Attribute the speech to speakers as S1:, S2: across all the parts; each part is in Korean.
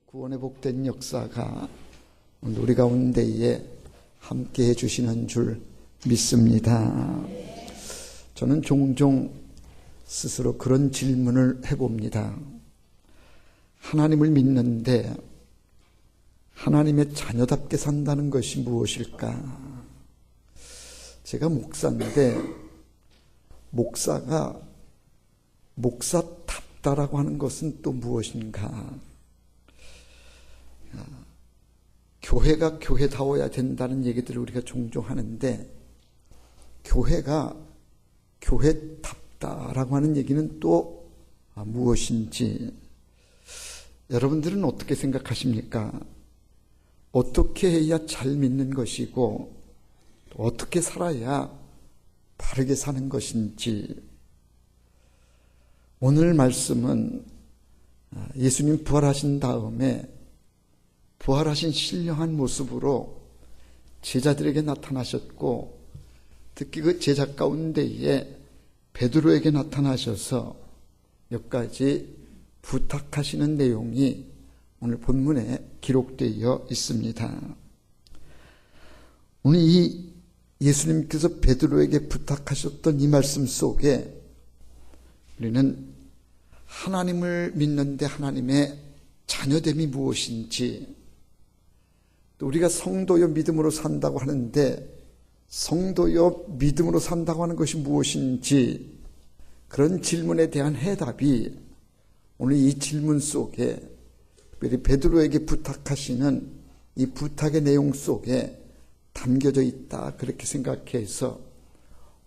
S1: 구원의 복된 역사가 오늘 우리 가운데에 함께 해주시는 줄 믿습니다. 저는 종종 스스로 그런 질문을 해봅니다. 하나님을 믿는데 하나님의 자녀답게 산다는 것이 무엇일까? 제가 목사인데 목사가 목사답다라고 하는 것은 또 무엇인가? 교회가 교회다워야 된다는 얘기들을 우리가 종종 하는데 교회가 교회답다라고 하는 얘기는 또 무엇인지 여러분들은 어떻게 생각하십니까? 어떻게 해야 잘 믿는 것이고 어떻게 살아야 바르게 사는 것인지. 오늘 말씀은 예수님 부활하신 다음에 부활하신 신령한 모습으로 제자들에게 나타나셨고 특히 그 제자 가운데에 베드로에게 나타나셔서 몇 가지 부탁하시는 내용이 오늘 본문에 기록되어 있습니다. 오늘 이 예수님께서 베드로에게 부탁하셨던 이 말씀 속에 우리는 하나님을 믿는데 하나님의 자녀됨이 무엇인지, 또 우리가 성도여 믿음으로 산다고 하는데 성도여 믿음으로 산다고 하는 것이 무엇인지, 그런 질문에 대한 해답이 오늘 이 질문 속에 특별히 베드로에게 부탁하시는 이 부탁의 내용 속에 담겨져 있다, 그렇게 생각해서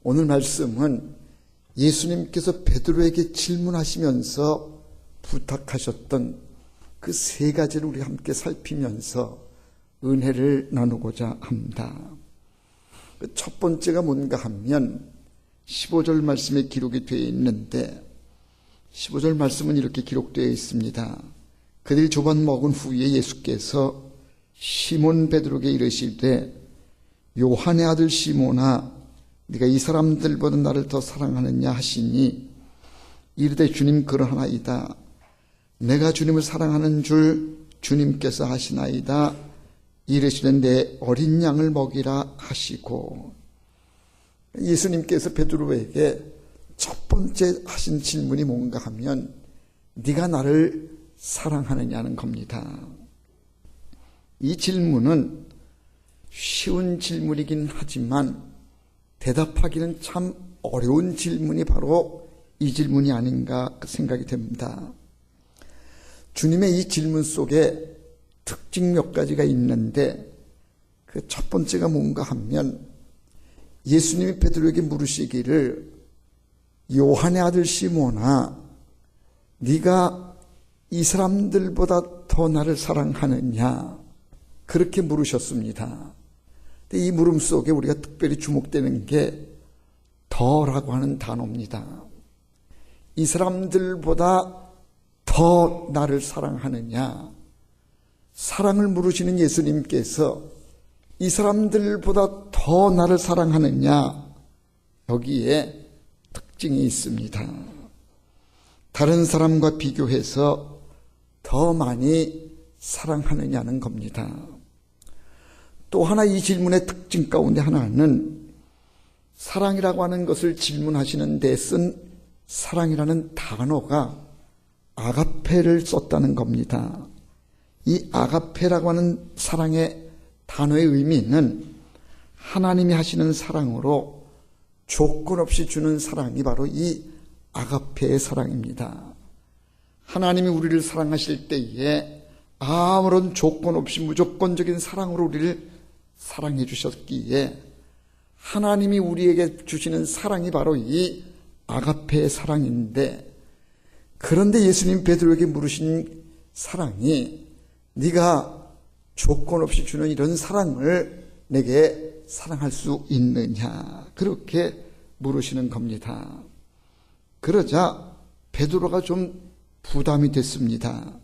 S1: 오늘 말씀은 예수님께서 베드로에게 질문하시면서 부탁하셨던 그 세 가지를 우리 함께 살피면서 은혜를 나누고자 합니다. 첫 번째가 뭔가 하면 15절 말씀에 기록이 되어 있는데 15절 말씀은 이렇게 기록되어 있습니다. 그들이 조반 먹은 후에 예수께서 시몬 베드로에게 이르시되 요한의 아들 시몬아 네가 이 사람들보다 나를 더 사랑하느냐 하시니 이르되 주님 그러하나이다. 내가 주님을 사랑하는 줄 주님께서 하시나이다. 이르시되 내 어린 양을 먹이라 하시고, 예수님께서 베드로에게 첫 번째 하신 질문이 뭔가 하면 네가 나를 사랑하느냐는 겁니다. 이 질문은 쉬운 질문이긴 하지만 대답하기는 참 어려운 질문이 바로 이 질문이 아닌가 생각이 됩니다. 주님의 이 질문 속에 특징 몇 가지가 있는데 그 첫 번째가 뭔가 하면 예수님이 베드로에게 물으시기를 요한의 아들 시몬아 네가 이 사람들보다 더 나를 사랑하느냐, 그렇게 물으셨습니다. 근데 이 물음 속에 우리가 특별히 주목되는 게 더라고 하는 단어입니다. 이 사람들보다 더 나를 사랑하느냐, 사랑을 물으시는 예수님께서 이 사람들보다 더 나를 사랑하느냐, 여기에 특징이 있습니다. 다른 사람과 비교해서 더 많이 사랑하느냐는 겁니다. 또 하나 이 질문의 특징 가운데 하나는 사랑이라고 하는 것을 질문하시는 데 쓴 사랑이라는 단어가 아가페를 썼다는 겁니다. 이 아가페라고 하는 사랑의 단어의 의미는 하나님이 하시는 사랑으로 조건 없이 주는 사랑이 바로 이 아가페의 사랑입니다. 하나님이 우리를 사랑하실 때에 아무런 조건 없이 무조건적인 사랑으로 우리를 사랑해 주셨기에 하나님이 우리에게 주시는 사랑이 바로 이 아가페의 사랑인데, 그런데 예수님 베드로에게 물으신 사랑이 네가 조건 없이 주는 이런 사랑을 내게 사랑할 수 있느냐, 그렇게 물으시는 겁니다. 그러자 베드로가 좀 부담이 됐습니다.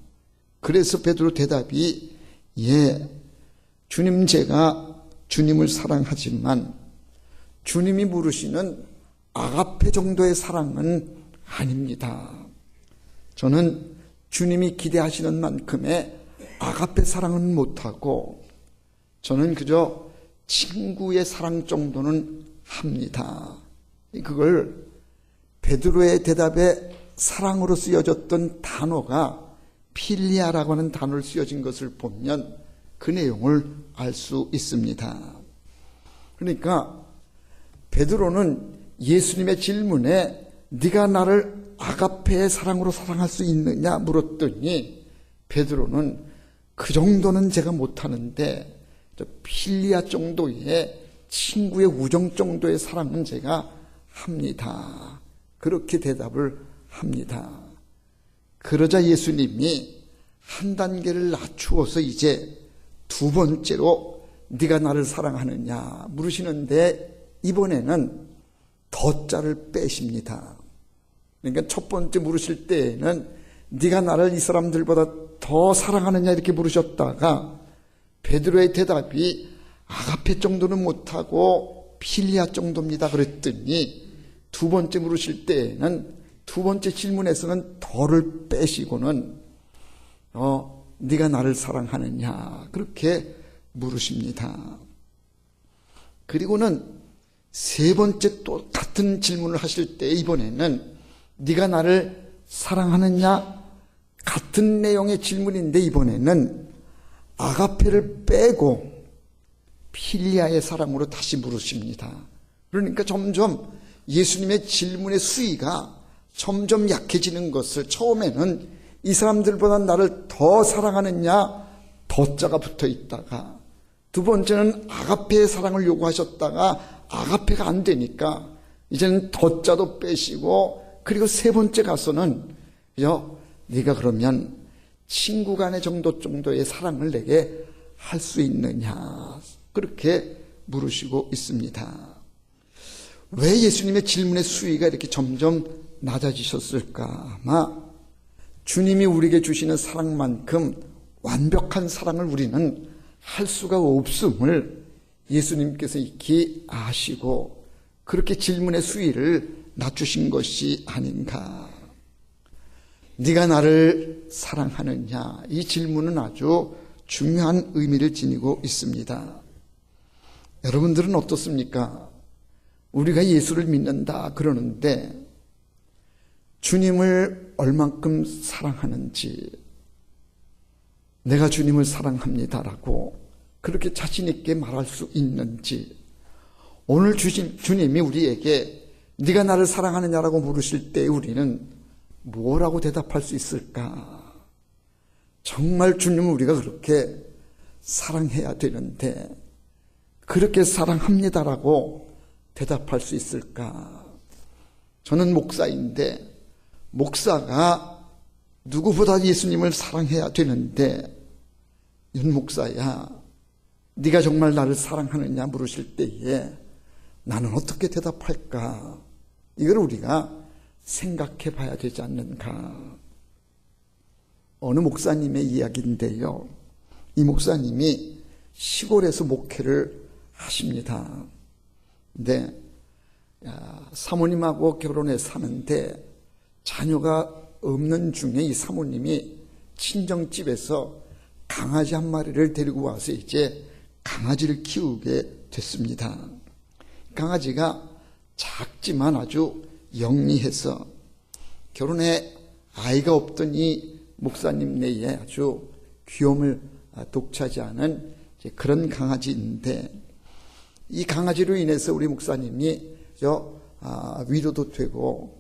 S1: 그래서 베드로 대답이 예, 주님 제가 주님을 사랑하지만 주님이 물으시는 아가페 정도의 사랑은 아닙니다. 저는 주님이 기대하시는 만큼의 아가페 사랑은 못하고 저는 그저 친구의 사랑 정도는 합니다. 그걸 베드로의 대답에 사랑으로 쓰여졌던 단어가 필리아라고 하는 단어를 쓰여진 것을 보면 그 내용을 알 수 있습니다. 그러니까 베드로는 예수님의 질문에 네가 나를 아가페의 사랑으로 사랑할 수 있느냐 물었더니 베드로는 그 정도는 제가 못하는데 필리아 정도의 친구의 우정 정도의 사랑은 제가 합니다. 그렇게 대답을 합니다. 그러자 예수님이 한 단계를 낮추어서 이제 두 번째로 네가 나를 사랑하느냐 물으시는데 이번에는 더자를 빼십니다. 그러니까 첫 번째 물으실 때에는 네가 나를 이 사람들보다 더 사랑하느냐 이렇게 물으셨다가 베드로의 대답이 아가페 정도는 못하고 필리아 정도입니다 그랬더니 두 번째 물으실 때에는 두 번째 질문에서는 더를 빼시고는 네가 나를 사랑하느냐 그렇게 물으십니다. 그리고는 세 번째 또 같은 질문을 하실 때 이번에는 네가 나를 사랑하느냐 같은 내용의 질문인데 이번에는 아가페를 빼고 필리아의 사랑으로 다시 물으십니다. 그러니까 점점 예수님의 질문의 수위가 점점 약해지는 것을 처음에는 이 사람들보다 나를 더 사랑하느냐 더자가 붙어 있다가 두 번째는 아가페의 사랑을 요구하셨다가 아가페가 안 되니까 이제는 더자도 빼시고 그리고 세 번째 가서는 네가 그러면 친구 간의 정도의 사랑을 내게 할 수 있느냐 그렇게 물으시고 있습니다. 왜 예수님의 질문의 수위가 이렇게 점점 낮아지셨을까? 아마 주님이 우리에게 주시는 사랑만큼 완벽한 사랑을 우리는 할 수가 없음을 예수님께서 익히 아시고 그렇게 질문의 수위를 낮추신 것이 아닌가. 네가 나를 사랑하느냐 이 질문은 아주 중요한 의미를 지니고 있습니다. 여러분들은 어떻습니까? 우리가 예수를 믿는다 그러는데 주님을 얼만큼 사랑하는지 내가 주님을 사랑합니다라고 그렇게 자신 있게 말할 수 있는지 오늘 주님이 우리에게 네가 나를 사랑하느냐라고 물으실 때 우리는 뭐라고 대답할 수 있을까? 정말 주님을 우리가 그렇게 사랑해야 되는데 그렇게 사랑합니다라고 대답할 수 있을까? 저는 목사인데 목사가 누구보다 예수님을 사랑해야 되는데 윤 목사야 네가 정말 나를 사랑하느냐 물으실 때에 나는 어떻게 대답할까? 이걸 우리가 생각해 봐야 되지 않는가? 어느 목사님의 이야기인데요. 이 목사님이 시골에서 목회를 하십니다. 근데 사모님하고 결혼해 사는데 자녀가 없는 중에 이 사모님이 친정집에서 강아지 한 마리를 데리고 와서 이제 강아지를 키우게 됐습니다. 강아지가 작지만 아주 영리해서 결혼해 아이가 없던 이 목사님 내에 아주 귀염을 독차지하는 그런 강아지인데 이 강아지로 인해서 우리 목사님이 위로도 되고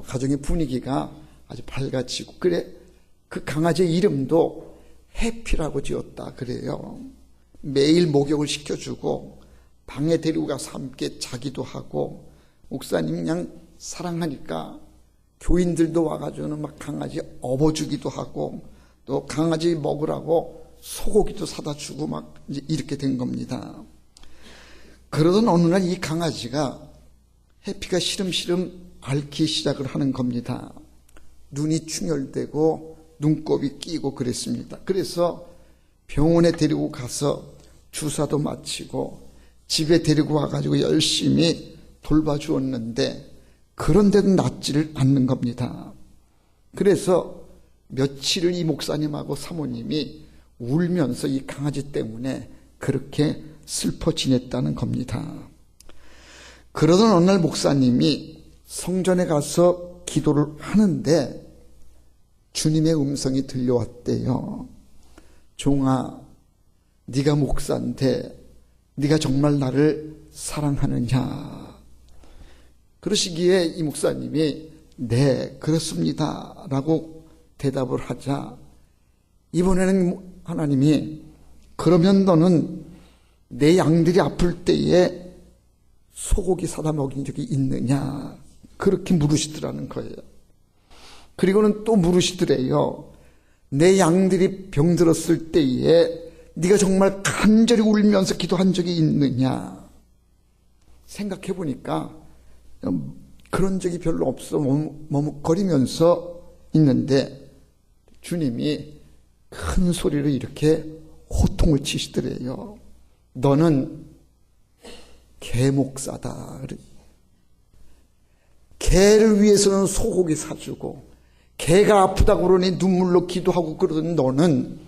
S1: 가정의 분위기가 아주 밝아지고 그래 그 강아지의 이름도 해피라고 지었다 그래요. 매일 목욕을 시켜주고 방에 데리고 가서 함께 자기도 하고 목사님 그냥 사랑하니까 교인들도 와가지고는 막 강아지 업어주기도 하고 또 강아지 먹으라고 소고기도 사다 주고 막 이제 이렇게 된 겁니다. 그러던 어느 날 이 강아지가 해피가 시름시름 앓기 시작을 하는 겁니다. 눈이 충혈되고 눈곱이 끼고 그랬습니다. 그래서 병원에 데리고 가서 주사도 맞히고 집에 데리고 와가지고 열심히 돌봐주었는데 그런데도 낫지를 않는 겁니다. 그래서 며칠을 이 목사님하고 사모님이 울면서 이 강아지 때문에 그렇게 슬퍼 지냈다는 겁니다. 그러던 어느 날 목사님이 성전에 가서 기도를 하는데 주님의 음성이 들려왔대요. 종아, 네가 목사인데 네가 정말 나를 사랑하느냐? 그러시기에 이 목사님이 네, 그렇습니다 라고 대답을 하자 이번에는 하나님이 그러면 너는 내 양들이 아플 때에 소고기 사다 먹인 적이 있느냐? 그렇게 물으시더라는 거예요. 그리고는 또 물으시더래요. 내 양들이 병들었을 때에 네가 정말 간절히 울면서 기도한 적이 있느냐? 생각해 보니까 그런 적이 별로 없어 머뭇거리면서 있는데 주님이 큰 소리로 이렇게 호통을 치시더래요. 너는 개목사다. 개를 위해서는 소고기 사주고 개가 아프다고 그러니 눈물로 기도하고 그러던 너는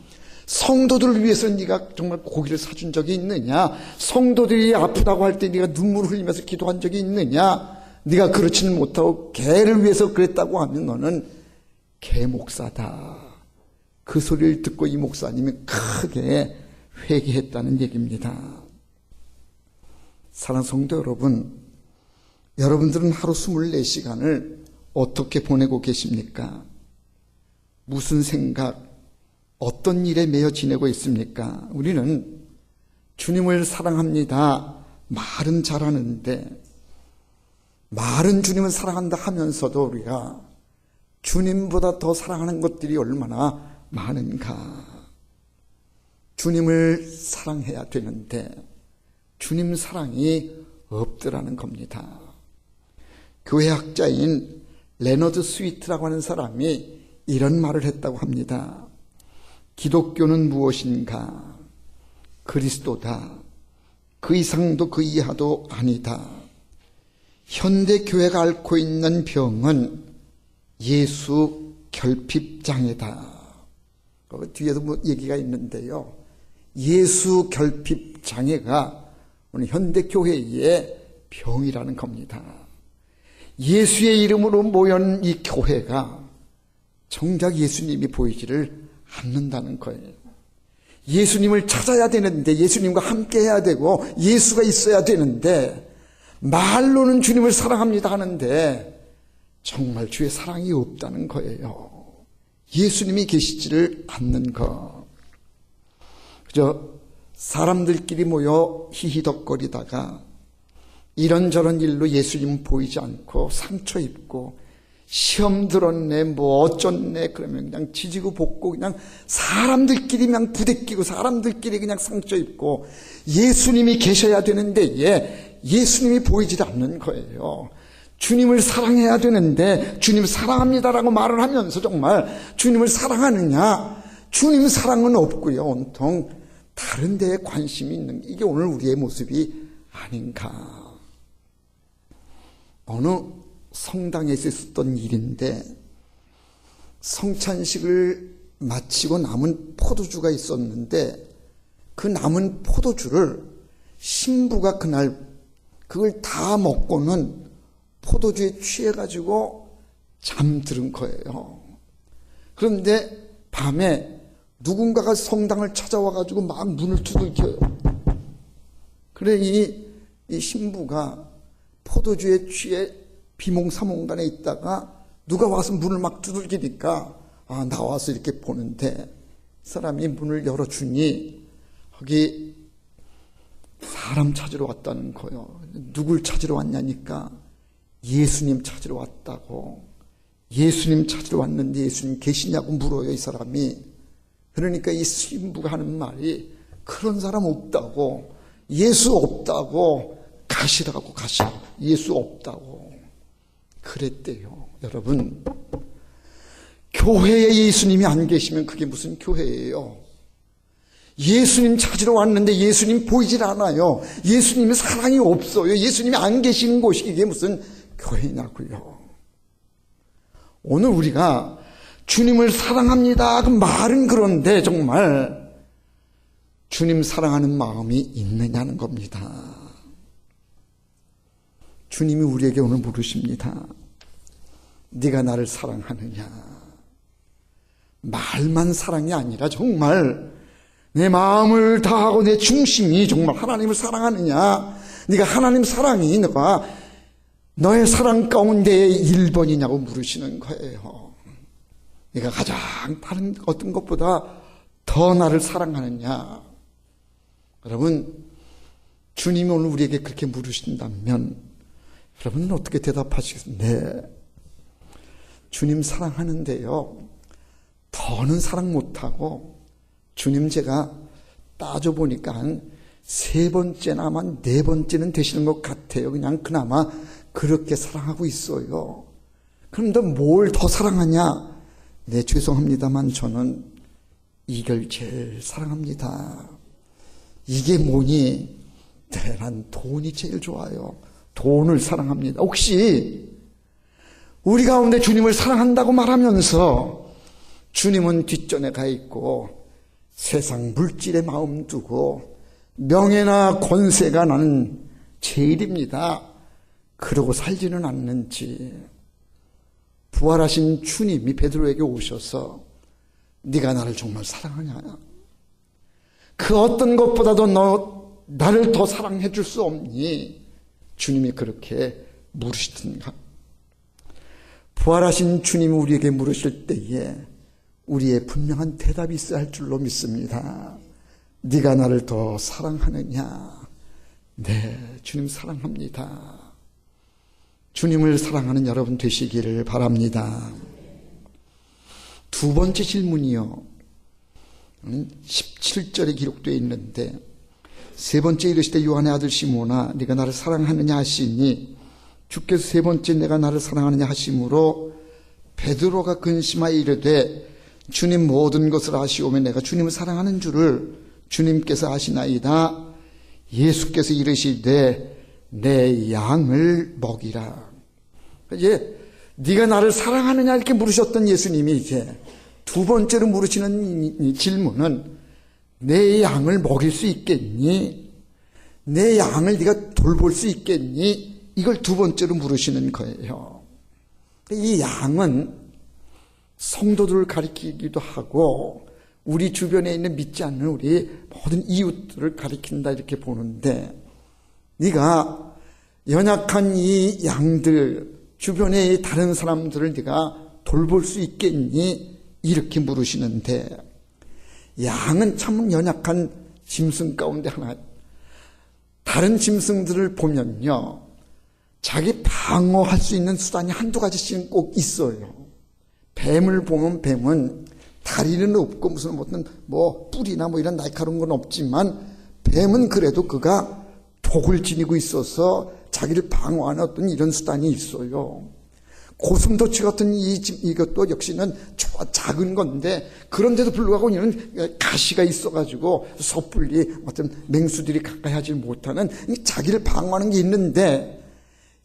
S1: 성도들을 위해서 네가 정말 고기를 사준 적이 있느냐? 성도들이 아프다고 할 때 네가 눈물을 흘리면서 기도한 적이 있느냐? 네가 그렇지는 못하고 개를 위해서 그랬다고 하면 너는 개목사다. 그 소리를 듣고 이 목사님이 크게 회개했다는 얘기입니다. 사랑하는 성도 여러분, 여러분들은 하루 24시간을 어떻게 보내고 계십니까? 무슨 생각, 어떤 일에 매여 지내고 있습니까? 우리는 주님을 사랑합니다. 말은 잘하는데 말은 주님을 사랑한다 하면서도 우리가 주님보다 더 사랑하는 것들이 얼마나 많은가. 주님을 사랑해야 되는데 주님 사랑이 없더라는 겁니다. 교회학자인 레너드 스위트라고 하는 사람이 이런 말을 했다고 합니다. 기독교는 무엇인가? 그리스도다. 그 이상도 그 이하도 아니다. 현대 교회가 앓고 있는 병은 예수 결핍장애다. 뒤에도 뭐 얘기가 있는데요. 예수 결핍장애가 오늘 현대 교회의 병이라는 겁니다. 예수의 이름으로 모인 이 교회가 정작 예수님이 보이지를 않는다는 거예요. 예수님을 찾아야 되는데 예수님과 함께 해야 되고 예수가 있어야 되는데 말로는 주님을 사랑합니다 하는데 정말 주의 사랑이 없다는 거예요. 예수님이 계시지를 않는 것. 그저 사람들끼리 모여 히히덕거리다가 이런저런 일로 예수님 보이지 않고 상처 입고 시험 들었네 뭐 어쩌네 그러면 그냥 지지고 볶고 그냥 사람들끼리 그냥 부대끼고 사람들끼리 그냥 상처 입고 예수님이 계셔야 되는데 예수님이 보이지 않는 거예요. 주님을 사랑해야 되는데 주님 사랑합니다라고 말을 하면서 정말 주님을 사랑하느냐? 주님 사랑은 없고요. 온통 다른 데에 관심이 있는 이게 오늘 우리의 모습이 아닌가. 어느 성당에서 있었던 일인데 성찬식을 마치고 남은 포도주가 있었는데 그 남은 포도주를 신부가 그날 그걸 다 먹고는 포도주에 취해가지고 잠들은 거예요. 그런데 밤에 누군가가 성당을 찾아와가지고 막 문을 두들겨요. 그래 이 신부가 포도주에 취해 비몽사몽간에 있다가 누가 와서 문을 막 두들기니까 나와서 이렇게 보는데 사람이 문을 열어주니 거기 사람 찾으러 왔다는 거예요. 누굴 찾으러 왔냐니까 예수님 찾으러 왔다고. 예수님 찾으러 왔는데 예수님 계시냐고 물어요, 이 사람이. 그러니까 이 신부가 하는 말이 그런 사람 없다고, 예수 없다고, 가시라고. 예수 없다고 그랬대요. 여러분, 교회에 예수님이 안 계시면 그게 무슨 교회예요? 예수님 찾으러 왔는데 예수님 보이질 않아요. 예수님의 사랑이 없어요. 예수님이 안 계시는 곳이 이게 무슨 교회냐고요. 오늘 우리가 주님을 사랑합니다 그 말은 그런데 정말 주님 사랑하는 마음이 있느냐는 겁니다. 주님이 우리에게 오늘 물으십니다. 네가 나를 사랑하느냐? 말만 사랑이 아니라 정말 내 마음을 다하고 내 중심이 정말 하나님을 사랑하느냐? 네가 하나님 사랑이 너의 사랑 가운데의 1번이냐고 물으시는 거예요. 네가 가장 다른 어떤 것보다 더 나를 사랑하느냐? 여러분, 주님이 오늘 우리에게 그렇게 물으신다면 여러분은 어떻게 대답하시겠어요? 네, 주님 사랑하는데요, 더는 사랑 못하고 주님 제가 따져보니까 한 3번째나 아마 4번째는 되시는 것 같아요. 그냥 그나마 그렇게 사랑하고 있어요. 그런데 뭘 더 사랑하냐? 네, 죄송합니다만 저는 이걸 제일 사랑합니다. 이게 뭐니? 네, 난 돈이 제일 좋아요. 돈을 사랑합니다. 혹시 우리 가운데 주님을 사랑한다고 말하면서 주님은 뒷전에 가 있고 세상 물질에 마음 두고 명예나 권세가 나는 제일입니다. 그러고 살지는 않는지, 부활하신 주님이 베드로에게 오셔서 네가 나를 정말 사랑하냐? 그 어떤 것보다도 나를 더 사랑해 줄 수 없니? 주님이 그렇게 물으시던가. 부활하신 주님이 우리에게 물으실 때에 우리의 분명한 대답이 있어야 할 줄로 믿습니다. 네가 나를 더 사랑하느냐? 네, 주님 사랑합니다. 주님을 사랑하는 여러분 되시기를 바랍니다. 두 번째 질문이요, 17절에 기록되어 있는데, 세 번째 이르시되 요한의 아들 시몬아 네가 나를 사랑하느냐 하시니 주께서 세 번째 내가 나를 사랑하느냐 하심으로 베드로가 근심하여 이르되 주님 모든 것을 아시오매 내가 주님을 사랑하는 줄을 주님께서 아시나이다. 예수께서 이르시되 내 양을 먹이라. 이제 네가 나를 사랑하느냐 이렇게 물으셨던 예수님이 이제 두 번째로 물으시는 이 질문은 내 양을 먹일 수 있겠니? 내 양을 네가 돌볼 수 있겠니? 이걸 두 번째로 물으시는 거예요. 이 양은 성도들을 가리키기도 하고 우리 주변에 있는 믿지 않는 우리 모든 이웃들을 가리킨다 이렇게 보는데, 네가 연약한 이 양들, 주변의 다른 사람들을 네가 돌볼 수 있겠니? 이렇게 물으시는데, 양은 참 연약한 짐승 가운데 하나. 다른 짐승들을 보면요, 자기 방어할 수 있는 수단이 한두 가지씩은 꼭 있어요. 뱀을 보면 뱀은 다리는 없고 무슨 뿔이나 이런 날카로운 건 없지만 뱀은 그래도 그가 독을 지니고 있어서 자기를 방어하는 어떤 이런 수단이 있어요. 고슴도치 같은 이것도 역시는 작은 건데, 그런데도 불구하고 이런 가시가 있어가지고 섣불리 어떤 맹수들이 가까이 하지 못하는 자기를 방어하는 게 있는데,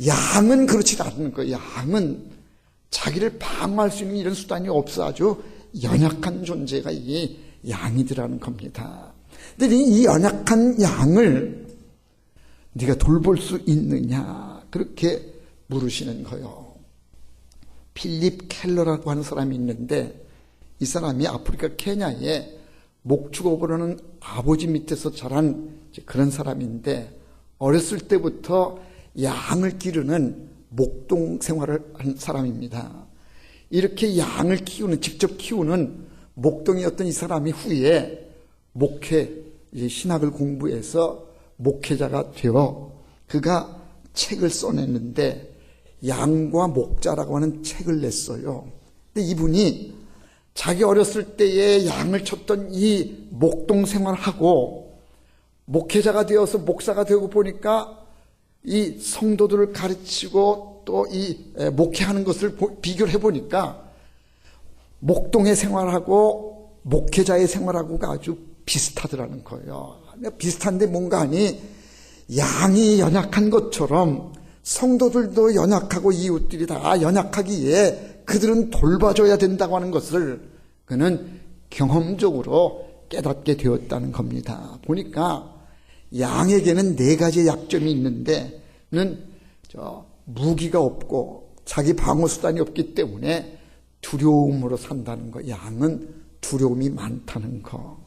S1: 양은 그렇지 않은 거예요. 양은 자기를 방어할 수 있는 이런 수단이 없어 아주 연약한 존재가 이 양이더라는 겁니다. 근데 이 연약한 양을 네가 돌볼 수 있느냐 그렇게 물으시는 거예요. 필립 켈러라고 하는 사람이 있는데, 이 사람이 아프리카 케냐에 목축업을 아버지 밑에서 자란 그런 사람인데, 어렸을 때부터 양을 기르는 목동 생활을 한 사람입니다. 이렇게 양을 직접 키우는 목동이었던 이 사람이 후에 신학을 공부해서 목회자가 되어 그가 책을 써냈는데, 양과 목자라고 하는 책을 냈어요. 근데 이분이 자기 어렸을 때에 양을 쳤던 이 목동 생활하고 목회자가 되어서 목사가 되고 보니까 이 성도들을 가르치고 또 이 목회하는 것을 비교를 해보니까 목동의 생활하고 목회자의 생활하고가 아주 비슷하더라는 거예요. 비슷한데 뭔가 하니 양이 연약한 것처럼 성도들도 연약하고 이웃들이 다 연약하기에 그들은 돌봐줘야 된다고 하는 것을 그는 경험적으로 깨닫게 되었다는 겁니다. 보니까 양에게는 4가지의 약점이 있는데 무기가 없고 자기 방어 수단이 없기 때문에 두려움으로 산다는 거. 양은 두려움이 많다는 거.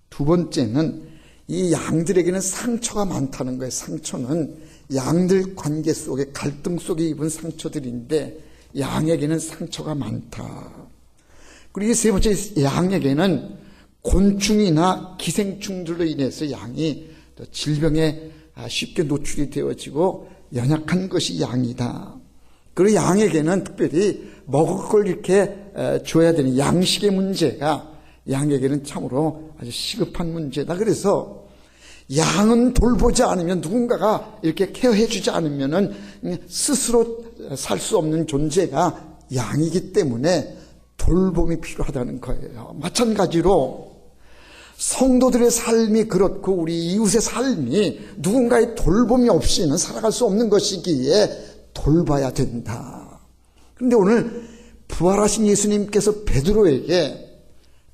S1: 두 번째는 이 양들에게는 상처가 많다는 거예요. 상처는 양들 관계 속에 갈등 속에 입은 상처들인데 양에게는 상처가 많다. 그리고 세 번째, 양에게는 곤충이나 기생충들로 인해서 양이 질병에 쉽게 노출이 되어지고 연약한 것이 양이다. 그리고 양에게는 특별히 먹을 걸 이렇게 줘야 되는 양식의 문제가 양에게는 참으로 아주 시급한 문제다. 그래서 양은 돌보지 않으면, 누군가가 이렇게 케어해 주지 않으면은 스스로 살 수 없는 존재가 양이기 때문에 돌봄이 필요하다는 거예요. 마찬가지로 성도들의 삶이 그렇고 우리 이웃의 삶이 누군가의 돌봄이 없이는 살아갈 수 없는 것이기에 돌봐야 된다. 그런데 오늘 부활하신 예수님께서 베드로에게,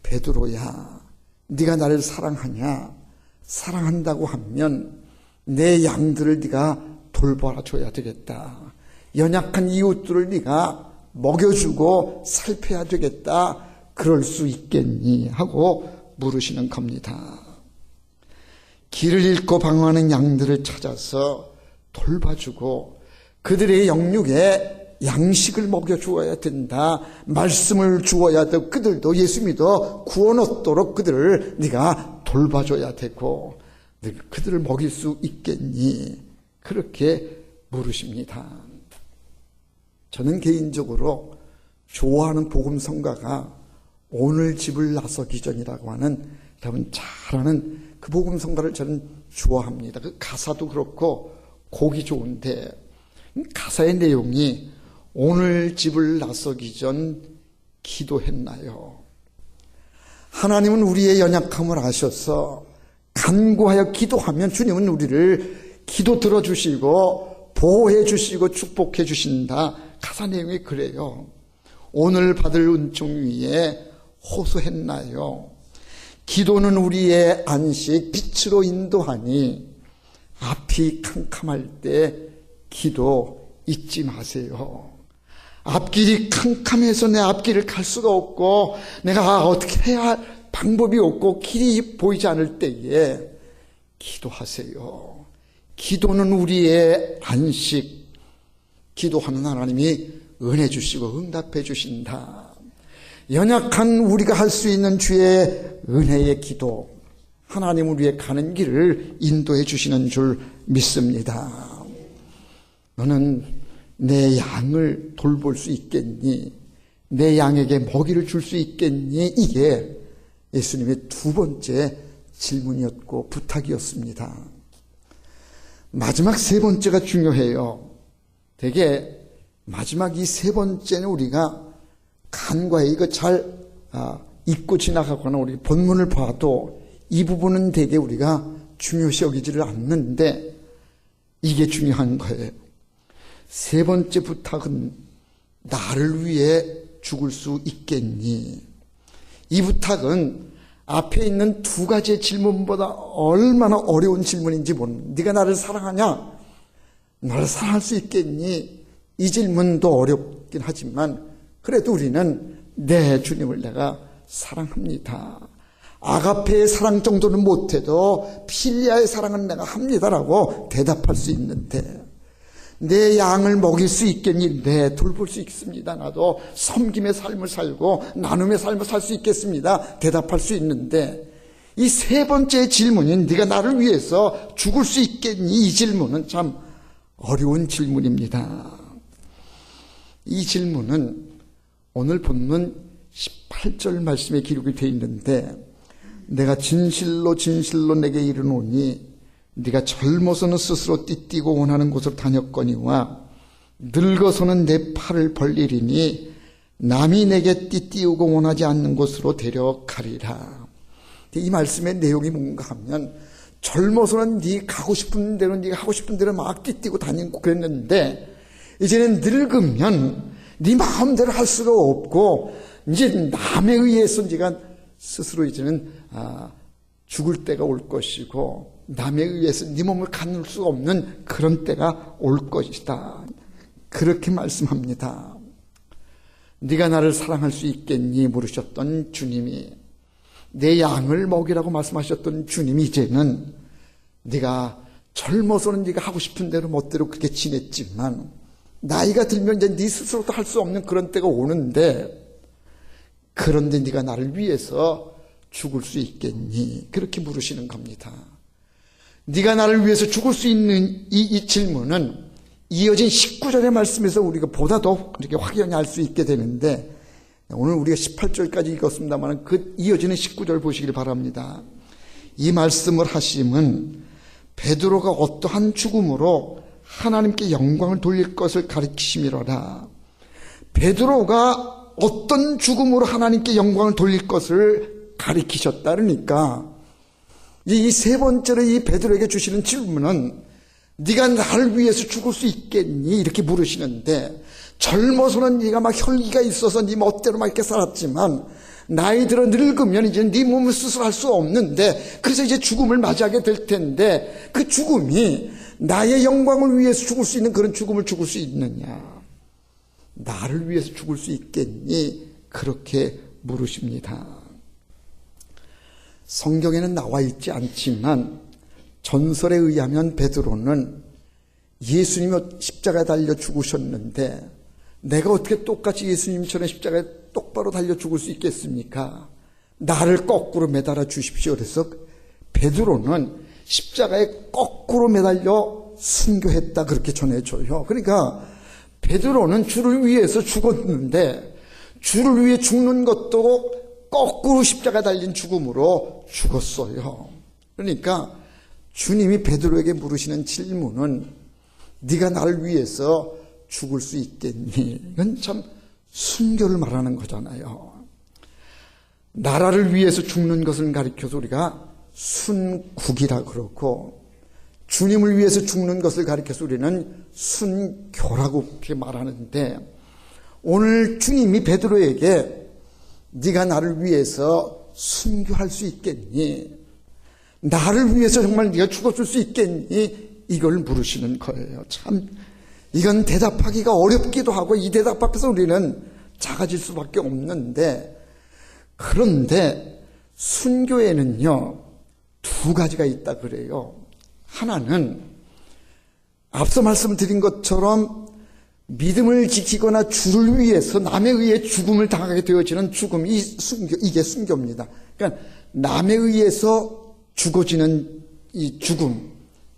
S1: 베드로야, 네가 나를 사랑하냐? 사랑한다고 하면 내 양들을 네가 돌봐라 줘야 되겠다. 연약한 이웃들을 네가 먹여주고 살펴야 되겠다. 그럴 수 있겠니? 하고 물으시는 겁니다. 길을 잃고 방황하는 양들을 찾아서 돌봐주고 그들의 영육에 양식을 먹여주어야 된다. 말씀을 주어야 되고 그들도 예수 믿어 구원 얻도록 그들을 네가 돌봐줘야 되고 그들을 먹일 수 있겠니? 그렇게 물으십니다. 저는 개인적으로 좋아하는 복음성가가 오늘 집을 나서기 전이라고 하는, 여러분 잘 아는 그 복음성가를 저는 좋아합니다. 그 가사도 그렇고 곡이 좋은데 가사의 내용이 오늘 집을 나서기 전 기도했나요? 하나님은 우리의 연약함을 아셔서 간구하여 기도하면 주님은 우리를 기도 들어주시고 보호해 주시고 축복해 주신다. 가사 내용이 그래요. 오늘 받을 은총 위에 호소했나요? 기도는 우리의 안식, 빛으로 인도하니 앞이 캄캄할 때 기도 잊지 마세요. 앞길이 캄캄해서 내 앞길을 갈 수가 없고 내가 어떻게 해야 할 방법이 없고 길이 보이지 않을 때에 기도하세요. 기도는 우리의 안식. 기도하는 하나님이 은혜 주시고 응답해 주신다. 연약한 우리가 할 수 있는 주의 은혜의 기도, 하나님 우리의 가는 길을 인도해 주시는 줄 믿습니다. 너는 내 양을 돌볼 수 있겠니? 내 양에게 먹이를 줄 수 있겠니? 이게 예수님의 두 번째 질문이었고 부탁이었습니다. 마지막 세 번째가 중요해요. 되게 마지막 이 세 번째는 우리가 간과해 이거 잘 잊고 지나가거나 우리 본문을 봐도 이 부분은 되게 우리가 중요시 여기지를 않는데 이게 중요한 거예요. 세 번째 부탁은 나를 위해 죽을 수 있겠니? 이 부탁은 앞에 있는 두 가지의 질문보다 얼마나 어려운 질문인지 모르는, 네가 나를 사랑하냐? 나를 사랑할 수 있겠니? 이 질문도 어렵긴 하지만 그래도 우리는 네, 주님을 내가 사랑합니다. 아가페의 사랑 정도는 못해도 필리아의 사랑은 내가 합니다라고 대답할 수 있는데, 내 양을 먹일 수 있겠니? 네, 돌볼 수 있습니다. 나도 섬김의 삶을 살고 나눔의 삶을 살 수 있겠습니다. 대답할 수 있는데 이 세 번째 질문인 네가 나를 위해서 죽을 수 있겠니? 이 질문은 참 어려운 질문입니다. 이 질문은 오늘 본문 18절 말씀에 기록이 되어 있는데, 내가 진실로 진실로 내게 이르노니 네가 젊어서는 스스로 띠띠고 원하는 곳으로 다녔거니와 늙어서는 내 팔을 벌리리니 남이 내게 띠띠우고 원하지 않는 곳으로 데려가리라. 이 말씀의 내용이 뭔가 하면, 젊어서는 네 가고 싶은 대로 네가 하고 싶은 대로 막 띠띠고 다니고 그랬는데 이제는 늙으면 네 마음대로 할 수가 없고 이제 남에 의해서 네가 스스로 이제는 죽을 때가 올 것이고 남에 의해서 네 몸을 갖는 수 없는 그런 때가 올 것이다. 그렇게 말씀합니다. 네가 나를 사랑할 수 있겠니? 물으셨던 주님이, 내 양을 먹이라고 말씀하셨던 주님이 이제는 네가 젊어서는 네가 하고 싶은 대로 멋대로 그렇게 지냈지만 나이가 들면 이제 네 스스로도 할 수 없는 그런 때가 오는데, 그런데 네가 나를 위해서 죽을 수 있겠니? 그렇게 물으시는 겁니다. 네가 나를 위해서 죽을 수 있는 이 질문은 이어진 19절의 말씀에서 우리가 보다 더 이렇게 확연히 알 수 있게 되는데, 오늘 우리가 18절까지 읽었습니다만 그 이어지는 19절 보시길 바랍니다. 이 말씀을 하심은 베드로가 어떠한 죽음으로 하나님께 영광을 돌릴 것을 가리키심이로라. 베드로가 어떤 죽음으로 하나님께 영광을 돌릴 것을 가리키셨다. 그러니까 이 세 번째로 이 베드로에게 주시는 질문은 네가 나를 위해서 죽을 수 있겠니? 이렇게 물으시는데, 젊어서는 네가 막 혈기가 있어서 네 멋대로 막 이렇게 살았지만 나이 들어 늙으면 이제 네 몸을 스스로 할 수 없는데, 그래서 이제 죽음을 맞이하게 될 텐데 그 죽음이 나의 영광을 위해서 죽을 수 있는 그런 죽음을 죽을 수 있느냐? 나를 위해서 죽을 수 있겠니? 그렇게 물으십니다. 성경에는 나와 있지 않지만 전설에 의하면 베드로는 예수님이 십자가에 달려 죽으셨는데 내가 어떻게 똑같이 예수님처럼 십자가에 똑바로 달려 죽을 수 있겠습니까? 나를 거꾸로 매달아 주십시오. 그래서 베드로는 십자가에 거꾸로 매달려 순교했다, 그렇게 전해줘요. 그러니까 베드로는 주를 위해서 죽었는데 주를 위해 죽는 것도 거꾸로 십자가에 달린 죽음으로 죽었어요. 그러니까 주님이 베드로에게 물으시는 질문은 네가 나를 위해서 죽을 수 있겠니? 이건 참 순교를 말하는 거잖아요. 나라를 위해서 죽는 것을 가리켜서 우리가 순국이라 그러고, 주님을 위해서 죽는 것을 가리켜서 우리는 순교라고 그렇게 말하는데, 오늘 주님이 베드로에게 네가 나를 위해서 순교할 수 있겠니? 나를 위해서 정말 네가 죽어줄 수 있겠니? 이걸 물으시는 거예요. 참 이건 대답하기가 어렵기도 하고 이 대답 앞에서 우리는 작아질 수밖에 없는데, 그런데 순교에는요 두 가지가 있다 그래요. 하나는 앞서 말씀드린 것처럼 믿음을 지키거나 주를 위해서 남에 의해 죽음을 당하게 되어지는 죽음이 순교, 이게 순교입니다. 그러니까 남에 의해서 죽어지는 이 죽음,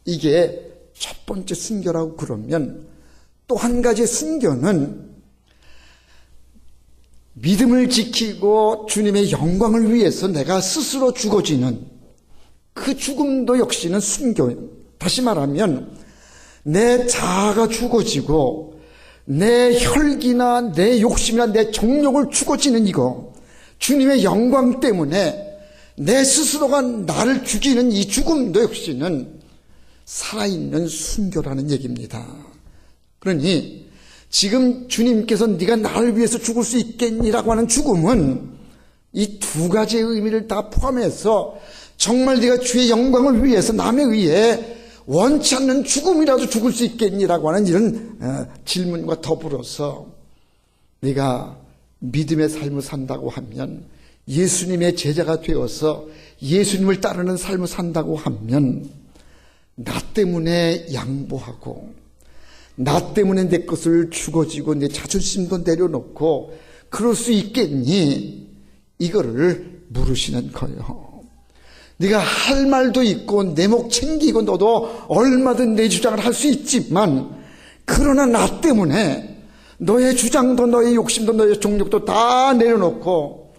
S1: 이게 첫 번째 순교라고 그러면, 또 한 가지 순교는 믿음을 지키고 주님의 영광을 위해서 내가 스스로 죽어지는 그 죽음도 역시는 순교예요. 다시 말하면 내 자아가 죽어지고 내 혈기나 내 욕심이나 내 정욕을 죽어지는 이거, 주님의 영광 때문에 내 스스로가 나를 죽이는 이 죽음도 역시는 살아있는 순교라는 얘기입니다. 그러니 지금 주님께서 네가 나를 위해서 죽을 수 있겠니라고 하는 죽음은 이 두 가지의 의미를 다 포함해서 정말 네가 주의 영광을 위해서 남에 의해 원치 않는 죽음이라도 죽을 수 있겠니라고 하는 이런 질문과 더불어서, 네가 믿음의 삶을 산다고 하면, 예수님의 제자가 되어서 예수님을 따르는 삶을 산다고 하면 나 때문에 양보하고 나 때문에 내 것을 죽어지고 내 자존심도 내려놓고 그럴 수 있겠니? 이거를 물으시는 거예요. 네가 할 말도 있고 내 목 챙기고 너도 얼마든 내 주장을 할 수 있지만, 그러나 나 때문에 너의 주장도 너의 욕심도 너의 정욕도 다 내려놓고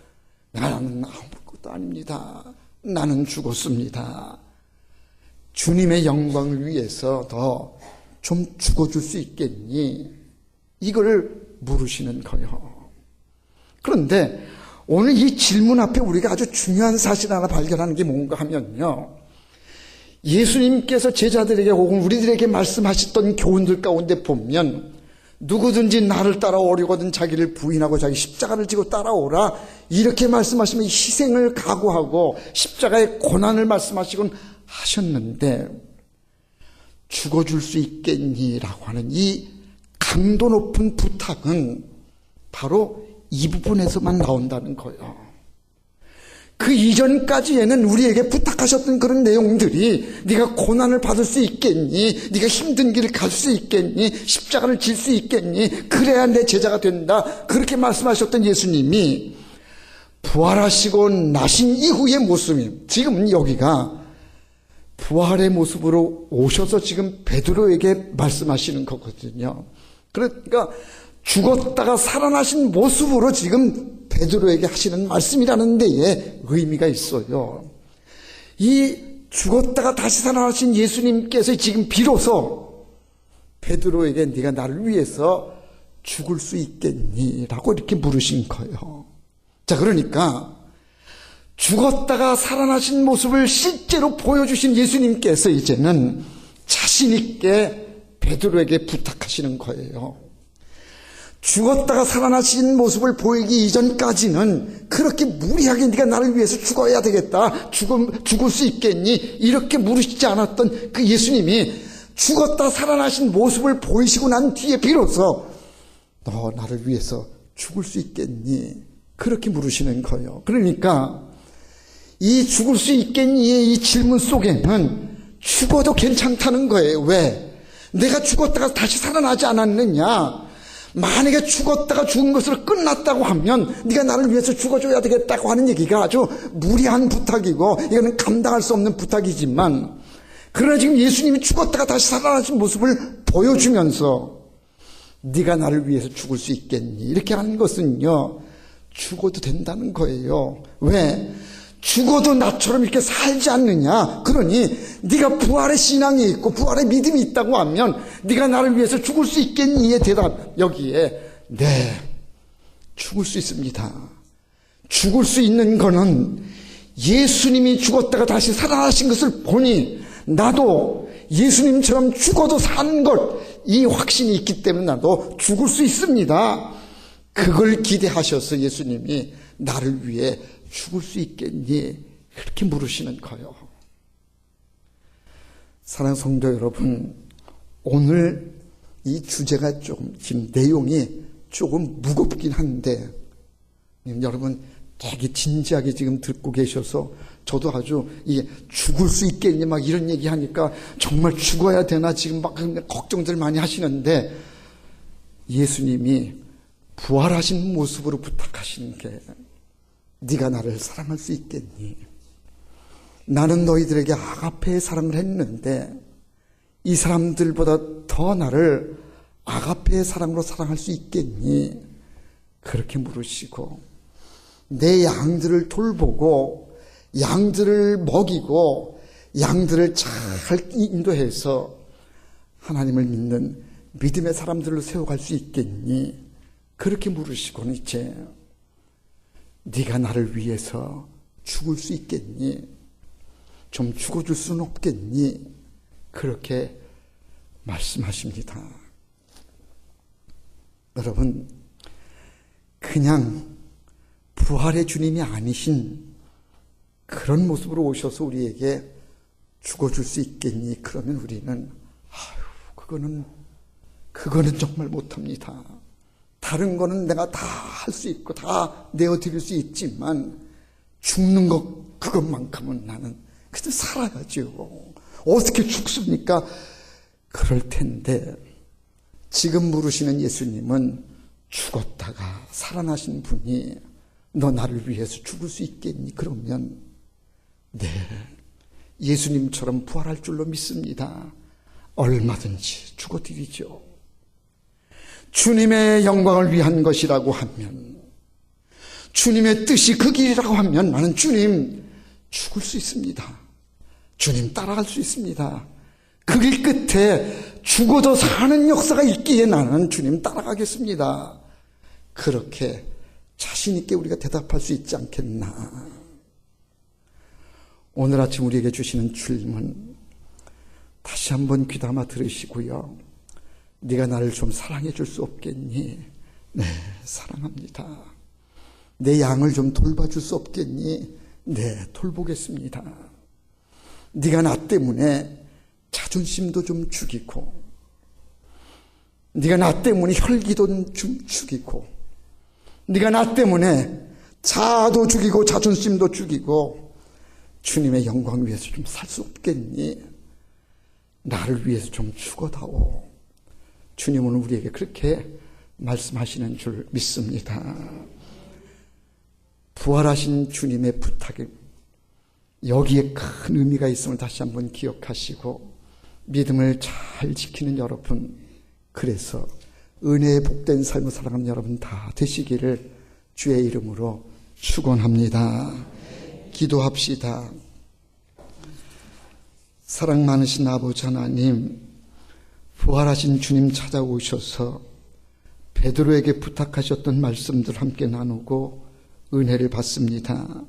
S1: 나는 아무것도 아닙니다, 나는 죽었습니다, 주님의 영광을 위해서 더 좀 죽어줄 수 있겠니? 이걸 물으시는 거예요. 그런데 오늘 이 질문 앞에 우리가 아주 중요한 사실 하나 발견하는 게 뭔가 하면요, 예수님께서 제자들에게 혹은 우리들에게 말씀하셨던 교훈들 가운데 보면 누구든지 나를 따라오려거든 자기를 부인하고 자기 십자가를 지고 따라오라. 이렇게 말씀하시면 희생을 각오하고 십자가의 고난을 말씀하시곤 하셨는데, 죽어줄 수 있겠니라고 하는 이 강도 높은 부탁은 바로 이 부분에서만 나온다는 거예요. 그 이전까지에는 우리에게 부탁하셨던 그런 내용들이, 네가 고난을 받을 수 있겠니? 네가 힘든 길을 갈 수 있겠니? 십자가를 질 수 있겠니? 그래야 내 제자가 된다. 그렇게 말씀하셨던 예수님이 부활하시고 나신 이후의 모습이, 지금 여기가 부활의 모습으로 오셔서 지금 베드로에게 말씀하시는 거거든요. 그러니까 죽었다가 살아나신 모습으로 지금 베드로에게 하시는 말씀이라는 데에 의미가 있어요. 이 죽었다가 다시 살아나신 예수님께서 지금 비로소 베드로에게 네가 나를 위해서 죽을 수 있겠니? 라고 이렇게 물으신 거예요. 자, 그러니까 죽었다가 살아나신 모습을 실제로 보여주신 예수님께서 이제는 자신 있게 베드로에게 부탁하시는 거예요. 죽었다가 살아나신 모습을 보이기 이전까지는 그렇게 무리하게 네가 나를 위해서 죽어야 되겠다, 죽을 수 있겠니? 이렇게 물으시지 않았던 그 예수님이 죽었다 살아나신 모습을 보이시고 난 뒤에 비로소 너 나를 위해서 죽을 수 있겠니? 그렇게 물으시는 거예요. 그러니까 이 죽을 수 있겠니의 이 질문 속에는 죽어도 괜찮다는 거예요. 왜? 내가 죽었다가 다시 살아나지 않았느냐? 만약에 죽었다가 죽은 것으로 끝났다고 하면 네가 나를 위해서 죽어줘야 되겠다고 하는 얘기가 아주 무리한 부탁이고 이거는 감당할 수 없는 부탁이지만, 그러나 지금 예수님이 죽었다가 다시 살아나신 모습을 보여주면서 네가 나를 위해서 죽을 수 있겠니? 이렇게 하는 것은요, 죽어도 된다는 거예요. 왜? 죽어도 나처럼 이렇게 살지 않느냐? 그러니 네가 부활의 신앙이 있고 부활의 믿음이 있다고 하면 네가 나를 위해서 죽을 수 있겠니의 대답, 여기에 네, 죽을 수 있습니다. 죽을 수 있는 거는 예수님이 죽었다가 다시 살아나신 것을 보니 나도 예수님처럼 죽어도 사는 것, 이 확신이 있기 때문에 나도 죽을 수 있습니다. 그걸 기대하셔서 예수님이 나를 위해 죽을 수 있겠니? 그렇게 물으시는 거예요. 사랑하는 성도 여러분, 오늘 이 주제가 조금, 지금 내용이 조금 무겁긴 한데, 여러분 되게 진지하게 지금 듣고 계셔서 저도 아주 죽을 수 있겠니? 막 이런 얘기 하니까 정말 죽어야 되나? 지금 막 걱정들 많이 하시는데, 예수님이 부활하신 모습으로 부탁하시는 게 네가 나를 사랑할 수 있겠니? 나는 너희들에게 아가페의 사랑을 했는데 이 사람들보다 더 나를 아가페의 사랑으로 사랑할 수 있겠니? 그렇게 물으시고, 내 양들을 돌보고 양들을 먹이고 양들을 잘 인도해서 하나님을 믿는 믿음의 사람들로 세워갈 수 있겠니? 그렇게 물으시고는 이제 네가 나를 위해서 죽을 수 있겠니? 좀 죽어줄 수는 없겠니? 그렇게 말씀하십니다. 여러분, 그냥 부활의 주님이 아니신 그런 모습으로 오셔서 우리에게 죽어줄 수 있겠니? 그러면 우리는 그거는 정말 못합니다. 다른 거는 내가 다 할 수 있고 다 내어드릴 수 있지만 죽는 것, 그것만큼은 나는 그냥 살아야죠. 어떻게 죽습니까? 그럴 텐데 지금 물으시는 예수님은 죽었다가 살아나신 분이 너 나를 위해서 죽을 수 있겠니? 그러면 네, 예수님처럼 부활할 줄로 믿습니다. 얼마든지 죽어드리죠. 주님의 영광을 위한 것이라고 하면, 주님의 뜻이 그 길이라고 하면 나는 주님 죽을 수 있습니다. 주님 따라갈 수 있습니다. 그 길 끝에 죽어도 사는 역사가 있기에 나는 주님 따라가겠습니다. 그렇게 자신 있게 우리가 대답할 수 있지 않겠나. 오늘 아침 우리에게 주시는 질문 다시 한번 귀담아 들으시고요. 네가 나를 좀 사랑해 줄 수 없겠니? 네, 사랑합니다. 내 양을 좀 돌봐줄 수 없겠니? 네, 돌보겠습니다. 네가 나 때문에 자존심도 좀 죽이고, 네가 나 때문에 혈기도 좀 죽이고, 네가 나 때문에 자아도 죽이고 자존심도 죽이고 주님의 영광 위해서 좀 살 수 없겠니? 나를 위해서 좀 죽어다오. 주님은 우리에게 그렇게 말씀하시는 줄 믿습니다. 부활하신 주님의 부탁이 여기에 큰 의미가 있음을 다시 한번 기억하시고 믿음을 잘 지키는 여러분, 그래서 은혜의 복된 삶을 살아가는 여러분 다 되시기를 주의 이름으로 축원합니다. 기도합시다. 사랑 많으신 아버지 하나님, 부활하신 주님 찾아오셔서 베드로에게 부탁하셨던 말씀들 함께 나누고 은혜를 받습니다.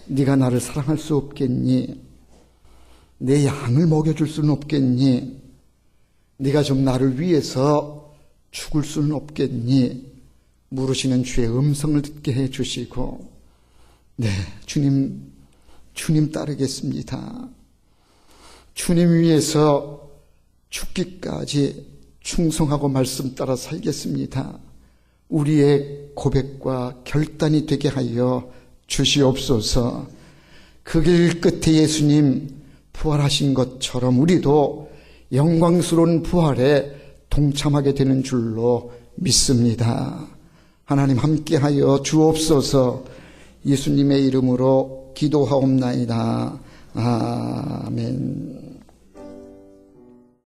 S1: 네가 나를 사랑할 수 없겠니? 내 양을 먹여줄 수는 없겠니? 네가 좀 나를 위해서 죽을 수는 없겠니? 물으시는 주의 음성을 듣게 해주시고, 네, 주님 따르겠습니다. 주님 위해서 죽기까지 충성하고 말씀 따라 살겠습니다. 우리의 고백과 결단이 되게 하여 주시옵소서. 그 길 끝에 예수님 부활하신 것처럼 우리도 영광스러운 부활에 동참하게 되는 줄로 믿습니다. 하나님 함께하여 주옵소서. 예수님의 이름으로 기도하옵나이다. 아멘.